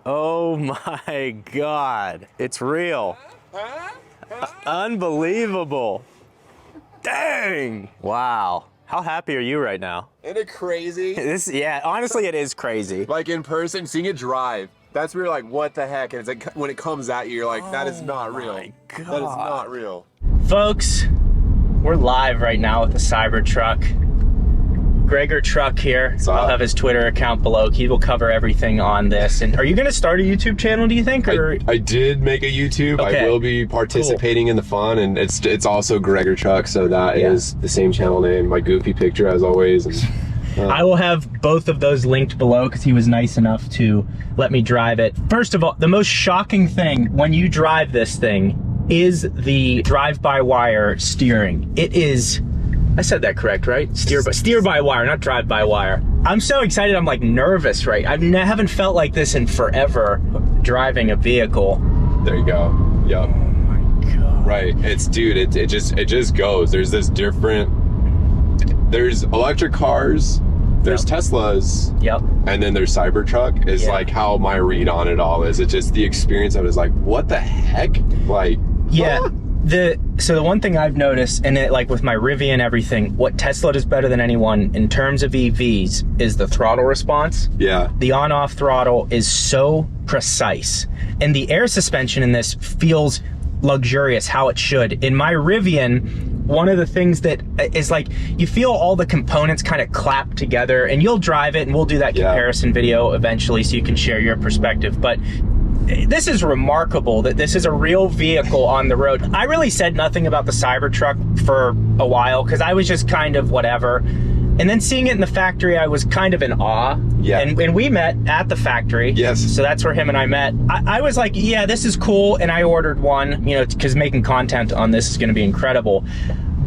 Oh my God, it's real. Unbelievable. Dang. Wow. How happy are you right now? Isn't it crazy? Yeah, honestly, it is crazy. Like in person, seeing it drive, that's where you're like, what the heck? And it's like when it comes at you, you're like, that is not real. My God. That is not real. Folks, we're live right now with the Cybertruck. Gregor Truck here. I'll have his Twitter account below. He will cover everything on this. And are you going to start a YouTube channel, do you think? Or? I did make a YouTube. Okay. I will be participating in the fun, and it's also Gregor Truck, so that is the same channel name. My goofy picture, as always. And, I will have both of those linked below because he was nice enough to let me drive it. First of all, the most shocking thing when you drive this thing is the drive-by-wire steering. It is... I said that correct, right? Steer by wire, not drive by wire. I'm so excited, I'm like nervous, right? I haven't felt like this in forever driving a vehicle. There you go. Yep. Oh my God. Right. Dude, it just goes. There's this different, there's electric cars, there's Teslas. Yep. And then there's Cybertruck is like how my read on it all is. It's just the experience of it is like, what the heck? Like, yeah. So the one thing I've noticed, and like with my Rivian and everything, what Tesla does better than anyone in terms of EVs is the throttle response. Yeah. The on-off throttle is so precise. And the air suspension in this feels luxurious, how it should. In my Rivian, one of the things that is like, you feel all the components kind of clap together, and you'll drive it, and we'll do that comparison video eventually so you can share your perspective. But this is remarkable that this is a real vehicle on the road. I really said nothing about the Cybertruck for a while because I was just kind of whatever. And then seeing it in the factory, I was kind of in awe. Yeah. And we met at the factory. Yes. So that's where him and I met. I was like, yeah, this is cool. And I ordered one, you know, because making content on this is going to be incredible.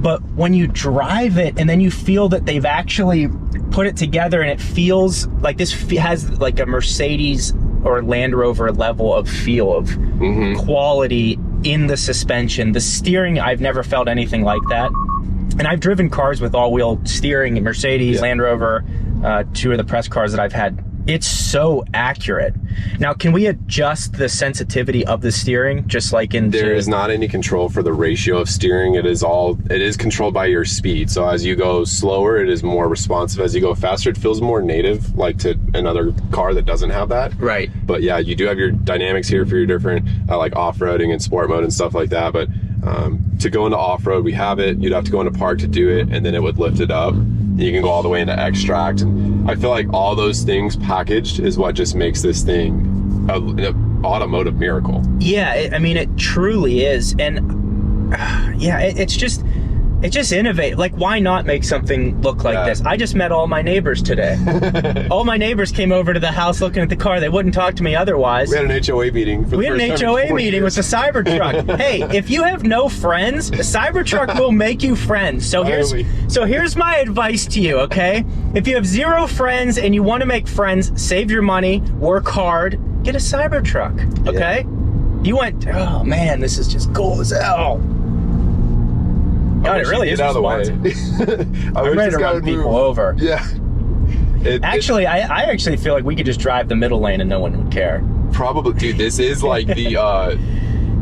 But when you drive it and then you feel that they've actually put it together and it feels like this has like a Mercedes or Land Rover level of feel of quality in the suspension. The steering, I've never felt anything like that. And I've driven cars with all-wheel steering, Mercedes, Land Rover, two of the press cars that I've had. It's so accurate. Now, can we adjust the sensitivity of the steering just like in... There is not any control for the ratio of steering. It is controlled by your speed. So as you go slower, it is more responsive. As you go faster, it feels more native, like to another car that doesn't have that. Right. But yeah, you do have your dynamics here for your different like off-roading and sport mode and stuff like that. But to go into off-road, we have it. You'd have to go into park to do it, and then it would lift it up. You can go all the way into extract, and I feel like all those things packaged is what just makes this thing an automotive miracle. Yeah, I mean, it truly is. And yeah, it's just innovative. Like, why not make something look like this? I just met all my neighbors today. All my neighbors came over to the house looking at the car. They wouldn't talk to me other's. We had an HOA meeting. We had an HOA meeting with the Cybertruck. Hey, if you have no friends, the Cybertruck will make you friends. So here's my advice to you, okay? If you have zero friends and you want to make friends, save your money, work hard, get a Cybertruck, okay? You went, oh man, this is just cool as hell. God, it really is out of the way. I'm ready to run people over. Yeah. Actually, I actually feel like we could just drive the middle lane and no one would care. Probably, dude. This is like the.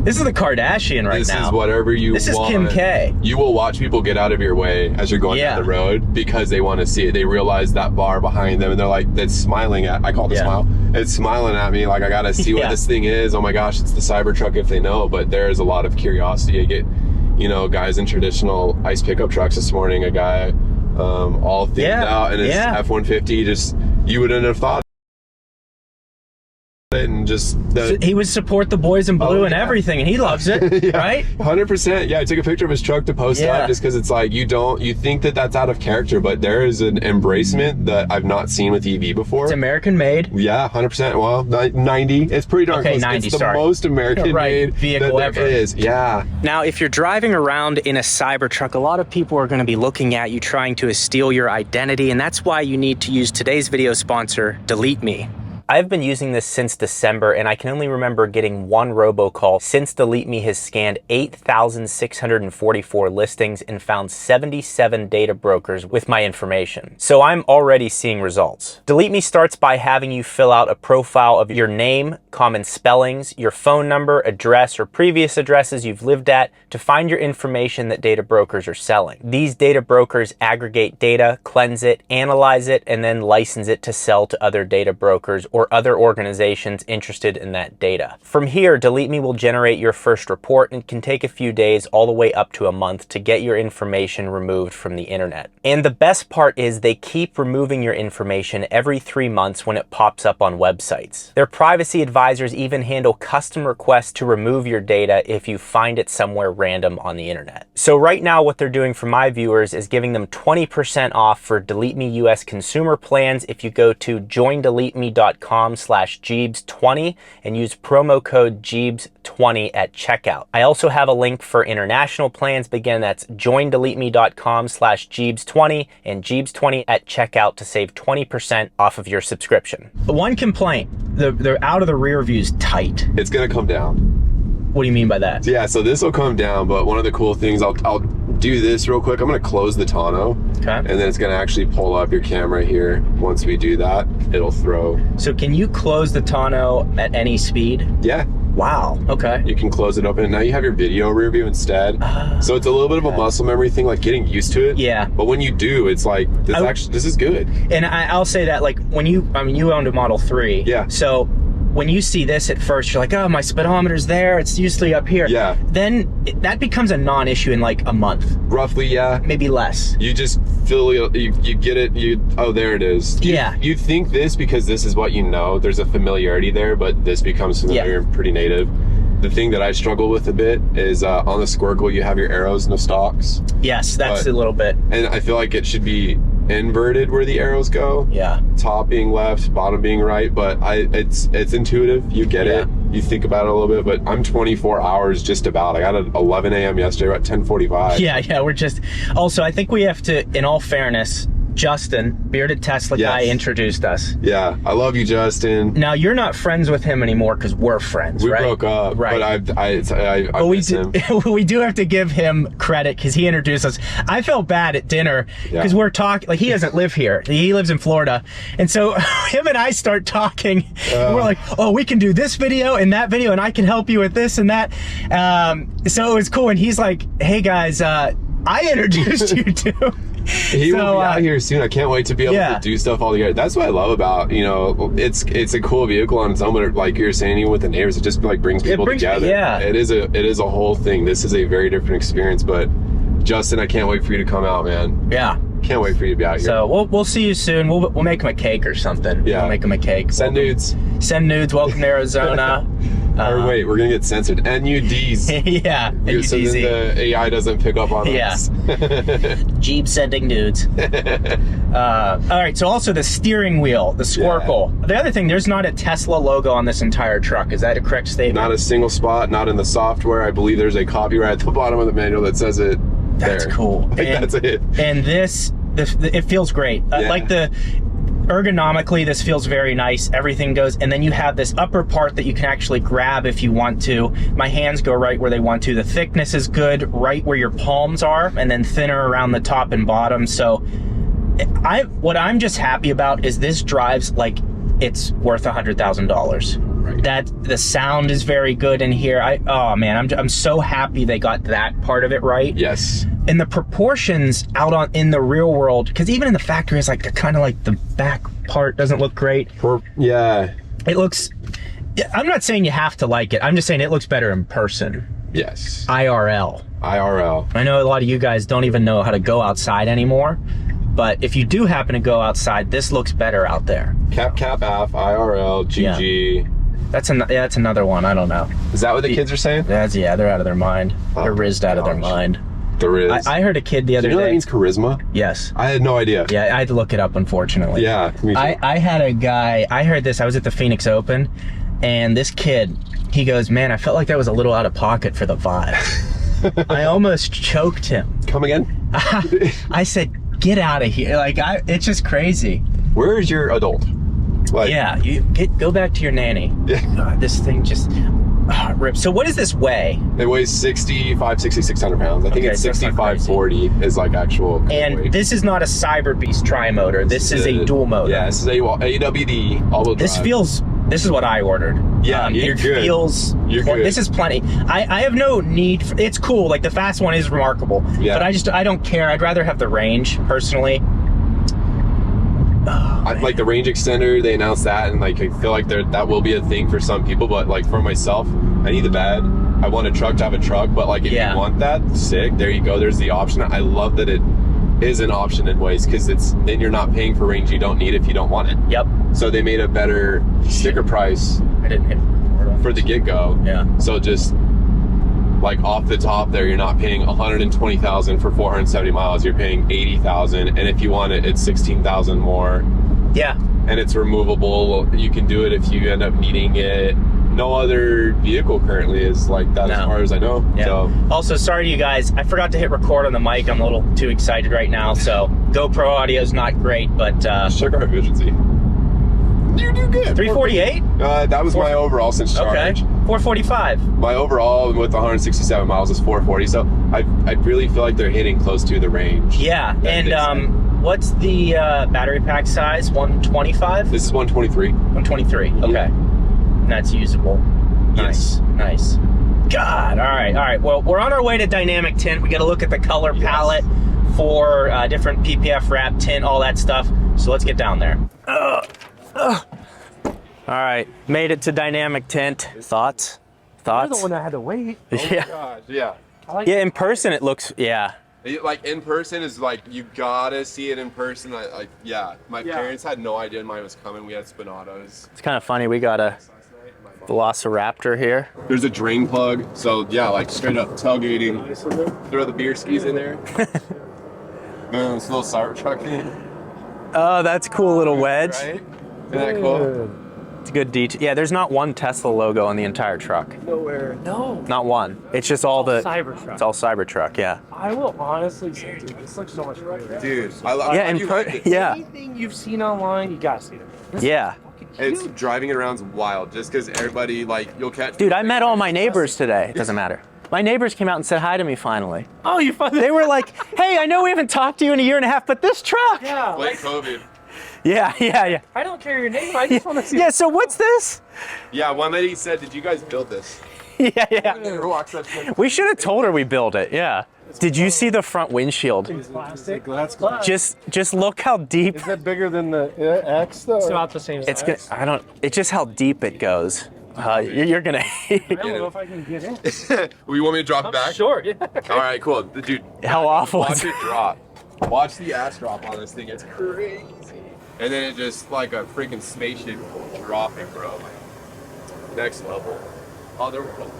This is the Kardashian right now. This is whatever you want. This is Kim K. You will watch people get out of your way as you're going down the road because they want to see it. They realize that bar behind them and they're like, that's smiling at, I call it a smile. It's smiling at me like I got to see what this thing is. Oh my gosh, it's the Cybertruck if they know. But there's a lot of curiosity. You get, you know, guys in traditional ICE pickup trucks this morning, a guy all themed out in his F-150, just, you wouldn't have thought it, and just he would support the boys in blue and everything, and he loves it. Right? 100%. Yeah, I took a picture of his truck to post up just because it's like, you think that that's out of character, but there is an embracement that I've not seen with EV before. It's American made. Yeah, 100%. Well, 90. It's pretty darn close. 90, it's the most American made vehicle that there is. Yeah. Now, if you're driving around in a Cybertruck, a lot of people are going to be looking at you trying to steal your identity, and that's why you need to use today's video sponsor, Delete Me. I've been using this since December, and I can only remember getting one robocall since Delete Me has scanned 8,644 listings and found 77 data brokers with my information. So I'm already seeing results. Delete Me starts by having you fill out a profile of your name, common spellings, your phone number, address, or previous addresses you've lived at to find your information that data brokers are selling. These data brokers aggregate data, cleanse it, analyze it, and then license it to sell to other data brokers or other organizations interested in that data. From here, Delete Me will generate your first report and can take a few days all the way up to a month to get your information removed from the internet. And the best part is they keep removing your information every 3 months when it pops up on websites. Their privacy advisors even handle custom requests to remove your data if you find it somewhere random on the internet. So right now what they're doing for my viewers is giving them 20% off for Delete Me US consumer plans if you go to joindeleteme.com/Gjeebs20 and use promo code Gjeebs20 at checkout. I also have a link for international plans. Again, that's joindeleteme.com/Gjeebs20 and Gjeebs20 at checkout to save 20% off of your subscription. One complaint, the out of the rear view's tight. It's gonna come down. What do you mean by that? Yeah, so this will come down, but one of the cool things, I'll do this real quick. I'm gonna close the tonneau. Okay. And then it's gonna actually pull up your camera here. Once we do that, it'll throw. So can you close the tonneau at any speed? Yeah. Wow, okay. You can close it open. Now you have your video rear view instead. So it's a little bit of a muscle memory thing, like getting used to it. Yeah. But when you do, it's like, this is good. And I'll say that, like, when you owned a Model 3. Yeah. So when you see this at first, you're like, oh, my speedometer's there. It's usually up here. Yeah. Then that becomes a non-issue in like a month. Roughly, yeah. Maybe less. You just feel, you get it, oh, there it is. You think this because this is what you know. There's a familiarity there, but this becomes familiar and pretty native. The thing that I struggle with a bit is on the Squircle, you have your arrows, no stalks. Yes, that's a little bit. And I feel like it should be inverted where the arrows go. Yeah. Top being left, bottom being right, but it's intuitive. You get it. You think about it a little bit, but I'm 24 hours just about. I got at 11 a.m. yesterday, we're at 10:45. Yeah, we're just, also I think we have to, in all fairness, Justin, bearded Tesla guy, introduced us. Yeah, I love you, Justin. Now you're not friends with him anymore because we're friends, right? We broke up, right? But I miss him. We do have to give him credit because he introduced us. I felt bad at dinner because we're talking, like, he doesn't live here. He lives in Florida, and so him and I start talking. And we're like, oh, we can do this video and that video, and I can help you with this and that. So it was cool, and he's like, hey guys, I introduced you to. He will be out here soon. I can't wait to be able to do stuff all together. That's what I love about, it's a cool vehicle on its own, but like you're saying, even with the neighbors, it just like brings people together. Yeah. It is a whole thing. This is a very different experience, but Justin, I can't wait for you to come out, man. Yeah. Can't wait for you to be out here. So we'll see you soon. We'll make him a cake or something. Yeah. We'll make him a cake. Send nudes. Send nudes. Welcome to Arizona. Or wait, we're gonna get censored. NUDs. Yeah. NUDZ. So then the AI doesn't pick up on us. Jeep sending nudes. All right. So also the steering wheel, the Squircle. Yeah. The other thing, there's not a Tesla logo on this entire truck. Is that a correct statement? Not a single spot. Not in the software. I believe there's a copyright at the bottom of the manual that says it. That's cool. I think that's it. And this it feels great. Like ergonomically, this feels very nice. Everything goes, and then you have this upper part that you can actually grab if you want to. My hands go right where they want to. The thickness is good, right where your palms are, and then thinner around the top and bottom. So what I'm just happy about is this drives like it's worth $100,000. Right. That the sound is very good in here. Oh man, I'm so happy they got that part of it right. Yes. And the proportions out in the real world, because even in the factory, it's like they're kind of like the back part doesn't look great. Yeah. It looks. I'm not saying you have to like it. I'm just saying it looks better in person. Yes. IRL. IRL. I know a lot of you guys don't even know how to go outside anymore. But if you do happen to go outside, this looks better out there. Cap, F, IRL, GG. Yeah. That's another one. I don't know. Is that what the kids are saying? They're out of their mind. They're rizzed out of their mind. There is. I heard a kid the other day. Do you know that means charisma? Yes. I had no idea. Yeah, I had to look it up, unfortunately. Yeah, me too. I had a guy, I heard this, I was at the Phoenix Open, and this kid, he goes, man, I felt like that was a little out of pocket for the vibe. I almost choked him. Come again? I said, get out of here. Like, it's just crazy. Where is your adult? Like, yeah, go back to your nanny. Yeah. God, this thing just rips. So what does this weigh? It weighs 6,600 pounds. I think it's 6,540 is like actual and weight. This is not a Cyber Beast tri-motor. This is a dual motor. Yeah, this is a AWD all-wheel drive. This feels This is what I ordered. Yeah, you're good. Feels. You're good. This is plenty. I have no need. It's cool. Like the fast one is remarkable. Yeah. But I don't care. I'd rather have the range personally. I like the range extender. They announced that, and like I feel like that will be a thing for some people. But like for myself, I need the bed. I want a truck to have a truck. But like if you want that, sick. There you go. There's the option. I love that it is an option in ways because then you're not paying for range you don't need if you don't want it. Yep. So they made a better sticker price. I didn't hit record for the get-go. Yeah. So just like off the top there, you're not paying $120,000 for 470 miles. You're paying $80,000, and if you want it, it's $16,000 more. Yeah. And it's removable. You can do it if you end up needing it. No other vehicle currently is like that as far as I know. Yeah. So. Also, sorry to you guys. I forgot to hit record on the mic. I'm a little too excited right now. So GoPro audio is not great, but check our efficiency. You do good. 348? That was my overall since charge. Okay. 445. My overall with 167 miles is 440. So I really feel like they're hitting close to the range. Yeah. And what's the battery pack size? 125? This is 123. 123. Okay. Yeah. And that's usable. Nice. Yes. Nice. God. All right. Well, we're on our way to dynamic tint. We got to look at the color palette for different PPF wrap, tint, all that stuff. So let's get down there. All right, made it to dynamic tint. Thoughts? You're the one that had to wait. Oh my gosh, yeah. Yeah, in person it looks, Like in person is like, you gotta see it in person. My parents had no idea mine was coming. We had Spinatos. It's kind of funny, we got a Velociraptor here. There's a drain plug, so yeah, like straight up tailgating. Throw the beer skis in there. Boom, it's a little Cybertruck thing. Oh, that's a cool little wedge. Right? Isn't that cool? It's a good detail. Yeah, there's not one Tesla logo on the entire truck. Nowhere. No. Not one. It's just all the Cybertruck. It's all Cybertruck, yeah. I will honestly say, dude, this looks so much better. Dude, Anything you've seen online, you gotta see it. This is fucking huge. It's driving it around's wild just because everybody, like, you'll catch. Dude, I met all my neighbors today. It doesn't matter. My neighbors came out and said hi to me finally. Oh, you finally. They were like, hey, I know we haven't talked to you in a year and a half, but this truck. Yeah. Like COVID. Yeah. I don't care your name. I just want to see. Yeah, so what's this? Yeah, one lady said, did you guys build this? Yeah. We should have told her we built it, yeah. Did you see the front windshield? It's plastic. Glass. Just look how deep. Is that bigger than the X though? It's about the same size. It's just how deep it goes. You're gonna I don't know if I can get in. You want me to drop it back? Sure, yeah. All right, cool. Dude, How awful watch is it drop. Watch the ass drop on this thing. It's crazy. And then it just like a freaking spaceship dropping, bro. Next level. Otherworld.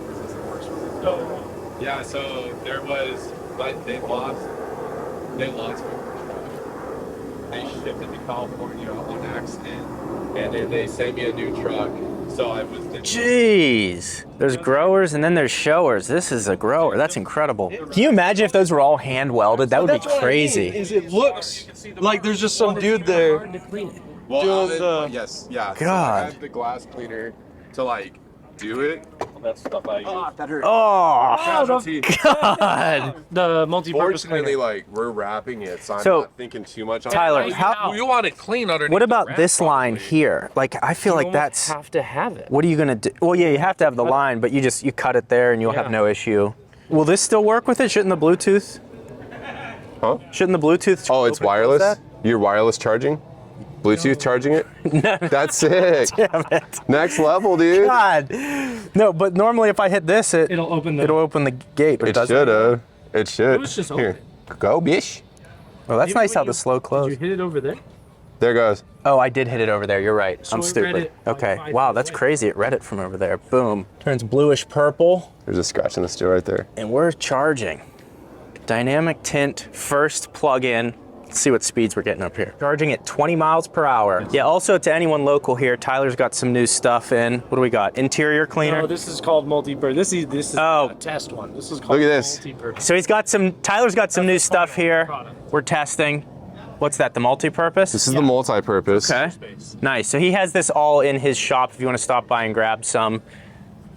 This is the worst one. Yeah, so there was, but they lost my truck. They shipped it to California on accident, and then they sent me a new truck. So I was. Jeez. There's growers and then there's showers. This is a grower. That's incredible. Can you imagine if those were all hand welded? That would be crazy. Is it looks like there's just some dude there. Well, doing the- yes, yeah. God. So I had the glass cleaner to like do it. That stuff I use. That hurt. Oh, Casualty. God. The multi-purpose Fortunately, cleaner. like we're wrapping it, so I'm So, not thinking too much on Tyler, it. how? You want it clean underneath. What about this line here? Like, I feel like You that's. have to have it. What are you gonna do? Well, yeah, you have to have the line, but you cut it there and you'll have no issue. Will this still work with it? Shouldn't the Bluetooth? Huh? Shouldn't the Bluetooth? Oh, it's open wireless? that? You're wireless charging? Bluetooth charging it? That's sick. Damn it. Next level, dude. God. No, but normally if I hit this, It'll open the. the gate. But It doesn't. should have. It should. It was just Here. Go, bish. Oh, that's nice how the slow Did close. you hit it over there? There goes. Oh, I did hit it over there. You're right. So I'm it read stupid. it like Okay. 5 Wow, feet that's away. crazy. It read it from over there. Boom. Turns bluish purple, There's a scratch in the steel right there. and we're charging. Dynamic tint, first plug-in. Let's see what speeds we're getting up here. Charging at 20 miles per hour. Yeah, also to anyone local here, Tyler's got some new stuff in. What do we got? Interior cleaner? No, this is called multi-purpose. This is a test one. This is called Look at this. multi-purpose. So Tyler's got some new stuff here. We're testing. What's that, the multi-purpose? This is the multi-purpose. Okay. Nice. So he has this all in his shop if you want to stop by and grab some.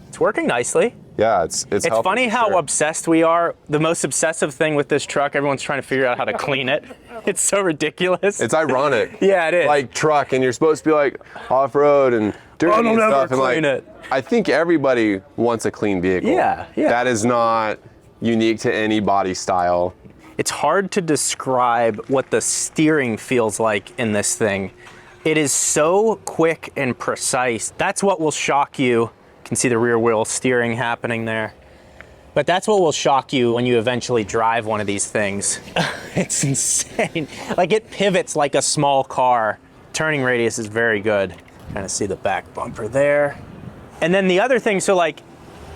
It's working nicely. Yeah, it's It's funny how obsessed we are. The most obsessive thing with this truck, everyone's trying to figure out how to clean it. It's so ridiculous. It's ironic. Yeah, it is. Like truck, and you're supposed to be like off-road and dirty and stuff. And like, I think everybody wants a clean vehicle. Yeah. That is not unique to any body style. It's hard to describe what the steering feels like in this thing. It is so quick and precise. That's what will shock you. You can see the rear wheel steering happening there. But that's what will shock you when you eventually drive one of these things. It's insane. Like, it pivots like a small car. Turning radius is very good. Kind of see the back bumper there. And then the other thing, so like,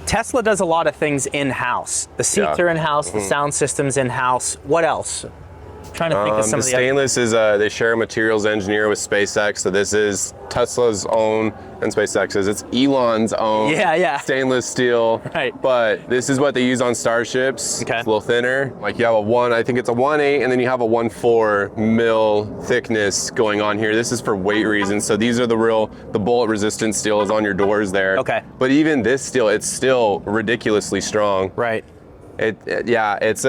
Tesla does a lot of things in-house. The seats are in-house, the sound system's in-house. What else? I'm trying to think of some of the stainless is, they share a materials engineer with SpaceX, so this is Tesla's own and SpaceX's. It's Elon's own stainless steel. Right. But this is what they use on Starships. Okay. It's a little thinner. Like you have I think it's a 1.8, and then you have a 1.4 mil thickness going on here. This is for weight reasons. So these are the bullet resistant steel is on your doors there. Okay. But even this steel, it's still ridiculously strong. Right. It's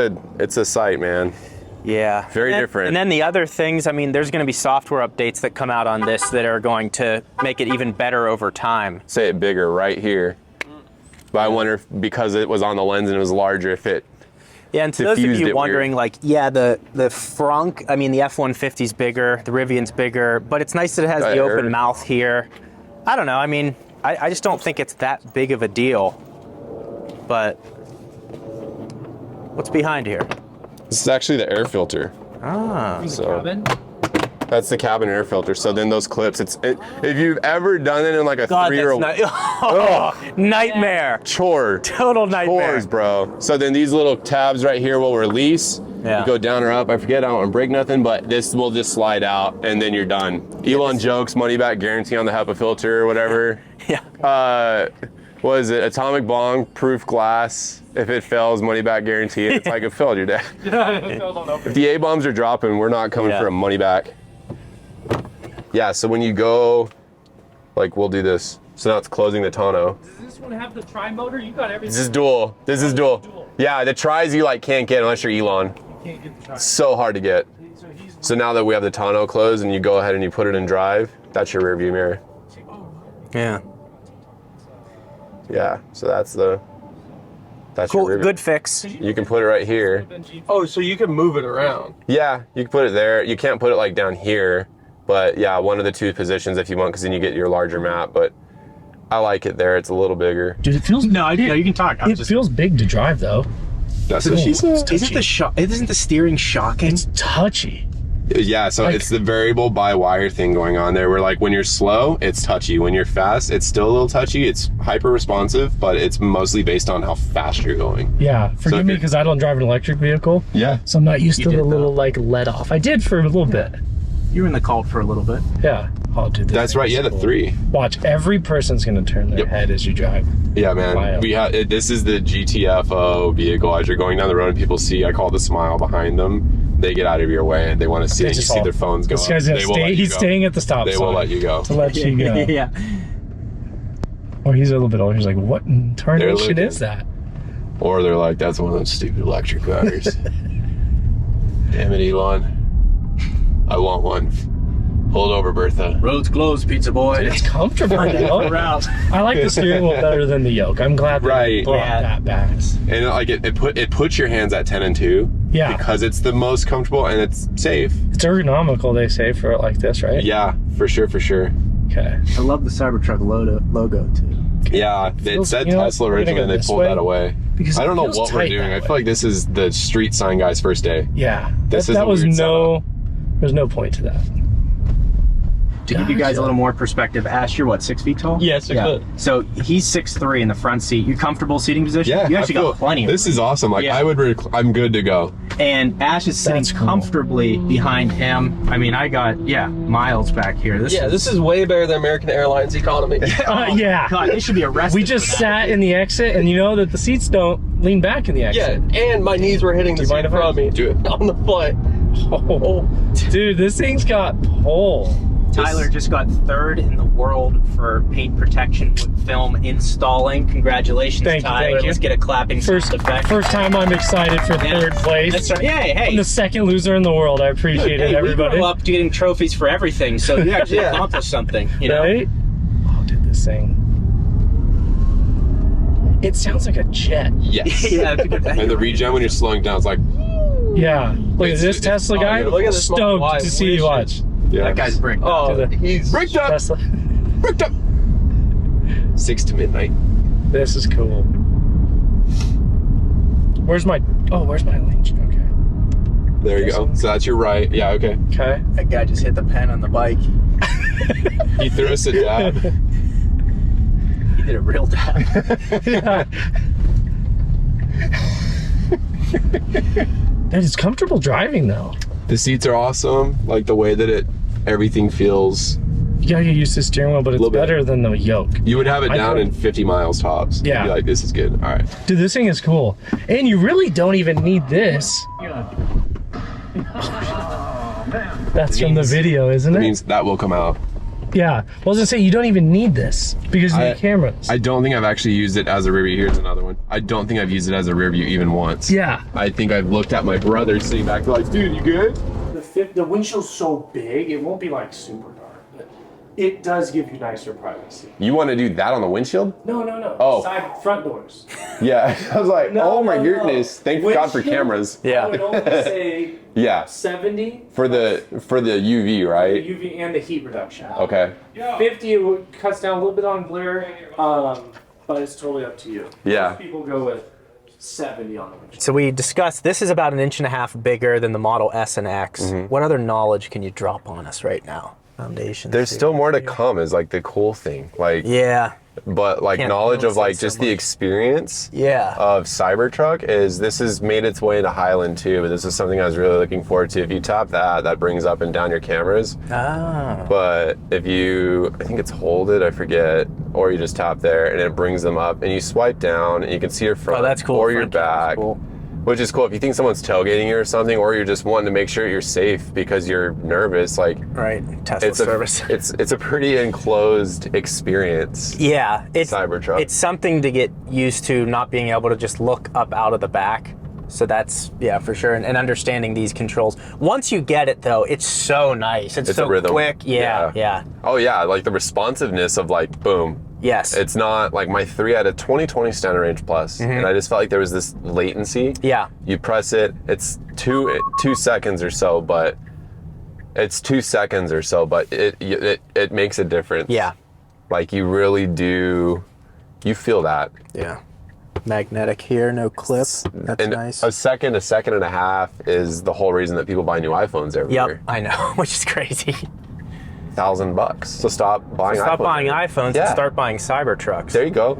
a sight, man. Yeah. Very different. And then the other things, I mean, there's going to be software updates that come out on this that are going to make it even better over time. Say it bigger right here. But I wonder if because it was on the lens and it was larger, if it Yeah, and to those of you wondering, like, yeah, the frunk, I mean, the F-150's bigger, the Rivian's bigger, but it's nice that it has the open mouth here. I don't know, I mean, I just don't think it's that big of a deal. But what's behind here? This is actually the air filter. Ah. So that's the cabin air filter. So then those clips, if you've ever done it in like a 3-year-old, nightmare. Chore. Total nightmare. Chores, bro. So then these little tabs right here will release. Yeah. You go down or up. I forget, I don't want to break nothing, but this will just slide out and then you're done. Elon jokes, money back guarantee on the HEPA filter or whatever. Yeah. What is it? Atomic bomb proof glass. If it fails, money back guarantee. It's like it failed, you're dead. If the A-bombs are dropping, we're not coming for a money back. Yeah, so when you go, like we'll do this. So now it's closing the tonneau. Does this one have the tri-motor? You got everything. This is dual. This is dual. Yeah, the tris you like can't get unless you're Elon. You can't get the tri. So hard to get. So now that we have the tonneau closed and you go ahead and you put it in drive, that's your rear view mirror. Yeah. Yeah, so that's your cool, rear view. good fix. You can put it right here. Oh, so you can move it around. Yeah, you can put it there. You can't put it like down here, but yeah, one of the two positions if you want, because then you get your larger map. But I like it there. It's a little bigger. Dude, it feels you can talk. It feels big to drive though. That's what she said. Isn't the steering shocking? It's touchy. Yeah, so it's the variable by wire thing going on there, where like when you're slow, it's touchy. When you're fast, it's still a little touchy. It's hyper responsive, but it's mostly based on how fast you're going. Yeah, forgive me because I don't drive an electric vehicle. Yeah. So I'm not used to the little like let off. I did for a little bit. You were in the cult for a little bit. Yeah. Oh, dude. That's right. Yeah, the 3. Watch, every person's gonna turn their head as you drive. Yeah, man. This is the GTFO vehicle. As you're going down the road and people see, I call it the smile behind them. They get out of your way and they want to see it. You see their phones go up. This guy's gonna stay. He's staying at the stop sign. They will let you go. To let you go. Yeah. Or he's a little bit older. He's like, what in tarnation is that? Or they're like, that's one of those stupid electric cars. Damn it, Elon. I want one. Hold over, Bertha. Road's closed, pizza boy. It's comfortable. I like the steering wheel better than the yoke. I'm glad they brought that back. And like it puts your hands at 10 and 2. Yeah. Because it's the most comfortable and it's safe. It's ergonomical, they say, for it like this, right? Yeah, for sure, for sure. Okay. I love the Cybertruck logo too. Yeah, it said Tesla originally and they pulled that away. Because I don't know what we're doing. I feel like this is the street sign guy's first day. Yeah. This is there's no point to that. To give you guys a little more perspective, Ash, you're what, 6 feet tall? Yeah, 6 foot. So he's 6'3" in the front seat. You comfortable seating position? Yeah, you actually got plenty of room. This is awesome. Like I'm good to go. And Ash is sitting comfortably behind him. I mean, I got miles back here. This is way better than American Airlines economy. Yeah. God, they should be arrested. We just sat in the exit, and you know that the seats don't lean back in the exit. Yeah, and my knees were hitting the seat in front of me. Do it on the flight. Oh, dude, this thing's got pull. Tyler just got 3rd in the world for paint protection with film installing. Congratulations, Tyler. Thank you. Let's get a clapping sound effect. First time I'm excited for 3rd place. That's right. Hey, I'm the 2nd loser in the world. I appreciate it, everybody. We grew up getting trophies for everything, so you actually accomplished something. You know? Right? Oh, dude, this thing. It sounds like a jet. Yes. Yeah. And the regen when you're slowing down, it's like. Yeah. Look at this Tesla guy. Look at this Stoked to see you watch. Yeah. That guy's bricked. Oh, he's Bricked up. Tesla. Bricked up. 6 to midnight. This is cool. Where's my lane? Okay. There you go. So that's your right. Yeah. Okay. Okay. That guy just hit the pen on the bike. He threw us a dab. He did a real dab. Yeah. Dude, it's comfortable driving though. The seats are awesome. Like the way that everything feels. You gotta get used to the steering wheel, but it's better than the yoke. You would have it down in 50 miles tops. Yeah. You'd be like, this is good. All right. Dude, this thing is cool. And you really don't even need this. That's from the video, isn't It it? means that will come out. Yeah. I was gonna say, you don't even need this because of the cameras. I don't think I've actually used it as a rear view. Here's another one. I don't think I've used it as a rear view even once. Yeah. I think I've looked at my brother sitting back like, dude, you good? The windshield's so big, it won't be like super dark, but it does give you nicer privacy. You want to do that on the windshield? No. Oh. Front doors. Yeah. I was like, oh my goodness. Thank God for Windshield? cameras. I would only say Yeah. 70 For the UV, right? the UV and the heat reduction. Okay. 50 it cuts down a little bit on glare, but it's totally up to you. Yeah. Most people go with 70 on the windshield. So we discussed this is about 1.5 inches bigger than the Model S and X. What other knowledge can you drop on us right now? Foundation. There's still more to come is like the cool thing. Like, yeah. but like Can't knowledge of like so just the much. experience Yeah. of Cybertruck is this has made its way into Highland too, but this is something I was really looking forward to. If you tap that brings up and down your cameras. Ah. But if you, I think it's hold it, I forget, or you just tap there and it brings them up and you swipe down and you can see your front Oh, that's cool. or your Front camera's back. cool. Which is cool if you think someone's tailgating you or something, or you're just wanting to make sure you're safe because you're nervous. Like, Right. Tesla service. It's a pretty enclosed experience. Yeah. Cybertruck. It's something to get used to, not being able to just look up out of the back. So that's, yeah, for sure. And understanding these controls. Once you get it, though, it's so nice. It's so a rhythm. quick. Yeah. Oh yeah, like the responsiveness of like boom. Yes. It's not like my 3 had a 20/20 standard range plus, and I just felt like there was this latency. Yeah. You press it, it's two seconds or so, but it makes a difference. Yeah. Like you really do, you feel that. Yeah. Magnetic here, no clip. That's And nice. a second and a half is the whole reason that people buy new iPhones every Yep, year. I know, which is crazy. $1,000. So stop buying iPhones. Stop buying iPhones Yeah. and start buying Cybertrucks. There you go.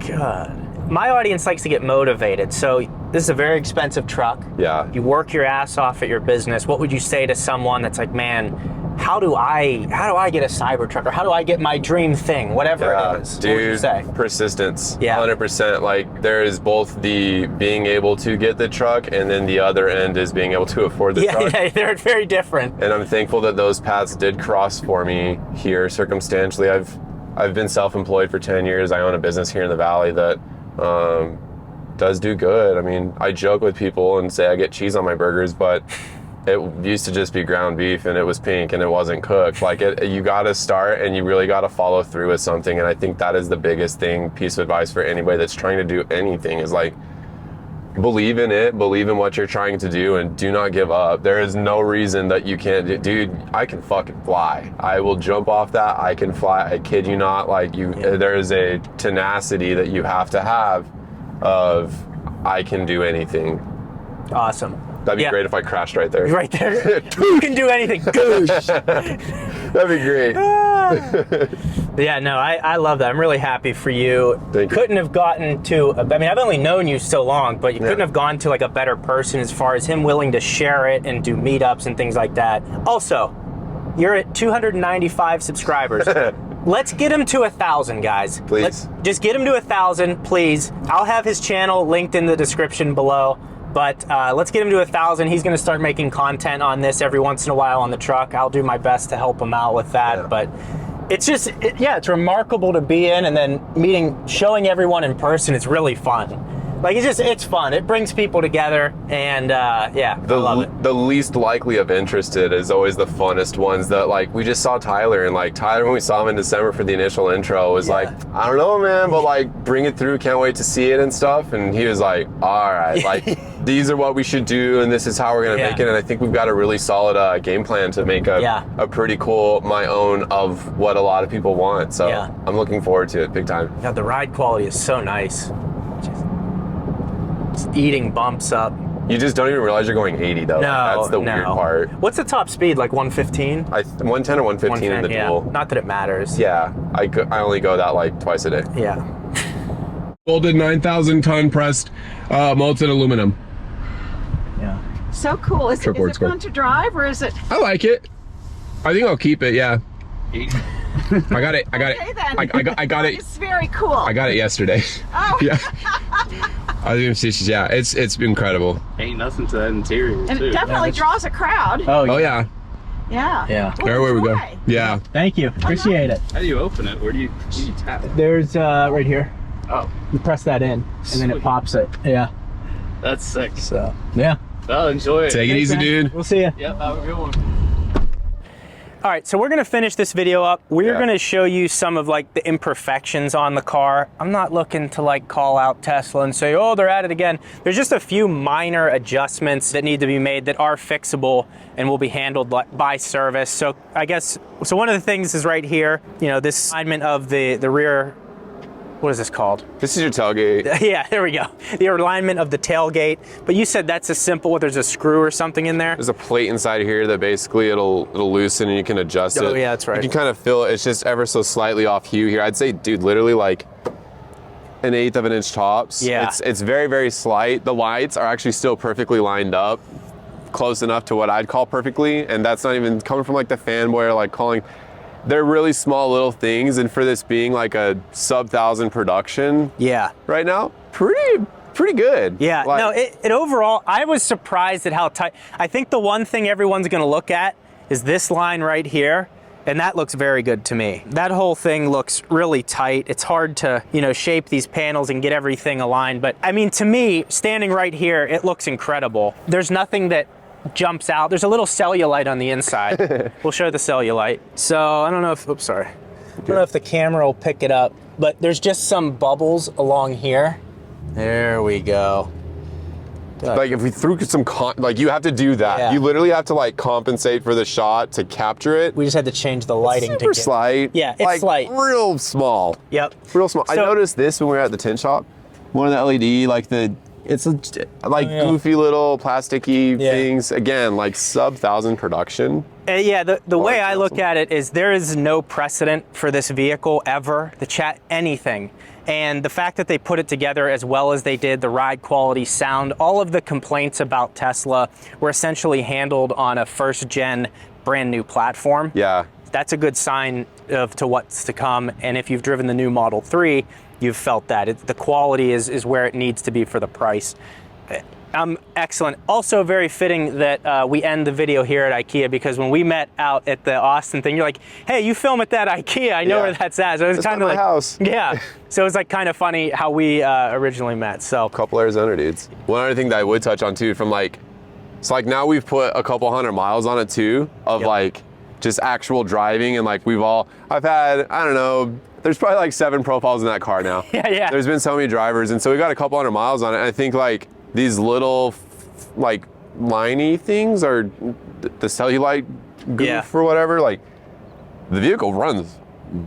God. My audience likes to get motivated. So this is a very expensive truck. Yeah. You work your ass off at your business. What would you say to someone that's like, man, how do I get a Cybertruck, or how do I get my dream thing, whatever it is? Dude, what would you say? persistence. Yeah. 100%. Like there is both the being able to get the truck, and then the other end is being able to afford the truck. Yeah, they're very different. And I'm thankful that those paths did cross for me here circumstantially. I've been self-employed for 10 years. I own a business here in the Valley that does do good. I mean, I joke with people and say I get cheese on my burgers, but it used to just be ground beef and it was pink and it wasn't cooked. Like you got to start and you really got to follow through with something. And I think that is the biggest piece of advice for anybody that's trying to do anything is like, believe in it, believe in what you're trying to do, and do not give up. There is no reason that you can't do. Dude, I can fucking fly. I will jump off that. I can fly. I kid you not. Like there is a tenacity that you have to have of I can do anything. Awesome. That'd be great if I crashed right there. Right there. You can do anything. Goosh. That'd be great. Yeah, no, I love that. I'm really happy for you. Thank you. Couldn't have gotten to, I mean, I've only known you so long, but you couldn't have gone to like a better person as far as him willing to share it and do meetups and things like that. Also, you're at 295 subscribers. Let's get him to 1,000, guys. Please. Just get him to 1,000, please. I'll have his channel linked in the description below. But let's get him to 1,000. He's going to start making content on this every once in a while on the truck. I'll do my best to help him out with that. Yeah. But it's just, yeah, it's remarkable to be in, and then showing everyone in person. It's really fun. Like, it's fun. It brings people together, and yeah, I love it. The least likely of interested is always the funnest ones. That, like, we just saw Tyler, and like Tyler, when we saw him in December for the initial intro, was like, I don't know, man, but like, bring it through, can't wait to see it and stuff. And he was like, all right, like, these are what we should do, and this is how we're gonna make it. And I think we've got a really solid game plan to make a pretty cool my own of what a lot of people want. So I'm looking forward to it big time. Yeah, the ride quality is so nice. It's eating bumps up. You just don't even realize you're going 80 though. No, that's the weird part. What's the top speed? Like 115? 110 or 115 in the dual. Not that it matters. Yeah, I only go that like twice a day. Yeah. Molded 9,000 ton pressed molten aluminum. Yeah. So cool. Is it fun to drive, or is it? I like it. I think I'll keep it. Yeah. I got it. I got it. It's very cool. I got it yesterday. Oh. Yeah. I was gonna say, yeah, it's incredible. Ain't nothing to that interior. And too. it definitely draws a crowd. Oh yeah. Yeah. Yeah. Well, everywhere we go. Yeah. Thank you. Appreciate it. How do you open it? Where do you tap it? There's right here. Oh. You press that in, and then it pops it. Yeah. That's sick. So yeah. Well, enjoy it. Take it easy, dude. We'll see you. Yep. Have a good one. All right, so we're gonna finish this video up. We're gonna show you some of like the imperfections on the car. I'm not looking to like call out Tesla and say, oh, they're at it again. There's just a few minor adjustments that need to be made that are fixable and will be handled by service. So I guess, so one of the things is right here, you know, this alignment of the rear, what is this called? This is your tailgate. Yeah, there we go. The alignment of the tailgate. But you said that's a simple, there's a screw or something in there? There's a plate inside here that basically it'll loosen and you can adjust it. Oh yeah, that's right. You can kind of feel it. It's just ever so slightly off hue here. I'd say, dude, literally like 1/8 of an inch tops. Yeah. It's very, very slight. The lights are actually still perfectly lined up, close enough to what I'd call perfectly. And that's not even coming from like the fanboy or like calling. They're really small little things, and for this being like a sub-1,000 production right now, pretty good. Yeah, like, no, it overall, I was surprised at how tight. I think the one thing everyone's gonna look at is this line right here, and that looks very good to me. That whole thing looks really tight. It's hard to, you know, shape these panels and get everything aligned, but I mean, to me, standing right here, it looks incredible. There's nothing that jumps out. There's a little cellulite on the inside. We'll show the cellulite. So I don't know if, oops, sorry. I don't know if the camera will pick it up, but there's just some bubbles along here. There we go. Like if we threw some, like you have to do that. Yeah. You literally have to like compensate for the shot to capture it. We just had to change the lighting Super to get slight. Yeah, it's like, slight. Real small. Yep. Real small. I noticed this when we were at the tint shop. One of the LED, like it's like goofy little plasticky things. Again, like sub-1,000 production. Yeah, the way I look at it is there is no precedent for this vehicle ever, anything. And the fact that they put it together as well as they did, the ride quality, sound, all of the complaints about Tesla were essentially handled on a first-gen brand new platform. Yeah. That's a good sign to what's to come. And if you've driven the new Model 3, you've felt that. The quality is where it needs to be for the price. Excellent. Also very fitting that we end the video here at IKEA, because when we met out at the Austin thing, you're like, hey, you film at that IKEA. I know where that's at. So it was kind of like, house. Yeah. So it was like kind of funny how we originally met. So a couple Arizona dudes. One other thing that I would touch on too, from like, it's like now we've put a couple 100 miles on it too, of like just actual driving, and like I've had, I don't know, there's probably like 7 profiles in that car now. Yeah. There's been so many drivers, and so we got a couple 100 miles on it. And I think like these little like liney things, or the cellulite goof or whatever, like the vehicle runs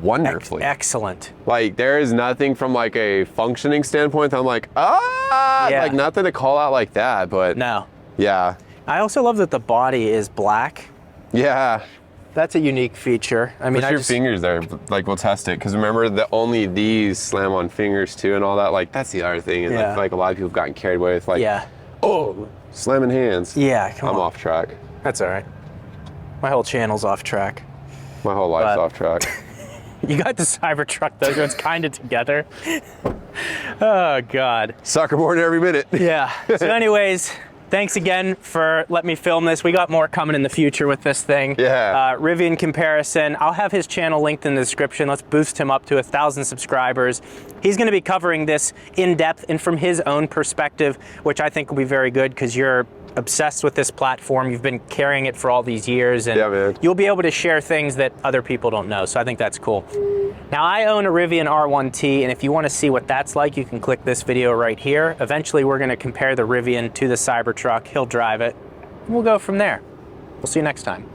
wonderfully. Excellent. Like there is nothing from like a functioning standpoint that I'm like, like nothing to call out like that, but no. Yeah. I also love that the body is black. Yeah. That's a unique feature. I mean, put your fingers there, like we'll test it, because remember that only these slam on fingers too and all that. Like that's the other thing, and like a lot of people have gotten carried away with like, oh, slamming hands. Yeah, I'm off track. That's all right. My whole channel's off track. My whole life's off track. You got the Cybertruck, those ones kind of together. Oh, God. Soccer board every minute. Yeah. So anyways, thanks again for letting me film this. We got more coming in the future with this thing. Yeah. Rivian comparison. I'll have his channel linked in the description. Let's boost him up to 1,000 subscribers. He's going to be covering this in depth and from his own perspective, which I think will be very good because you're obsessed with this platform. You've been carrying it for all these years, and yeah, man. You'll be able to share things that other people don't know. So I think that's cool. Now, I own a Rivian R1T, and if you want to see what that's like, you can click this video right here. Eventually, we're going to compare the Rivian to the Cybertruck. He'll drive it. We'll go from there. We'll see you next time.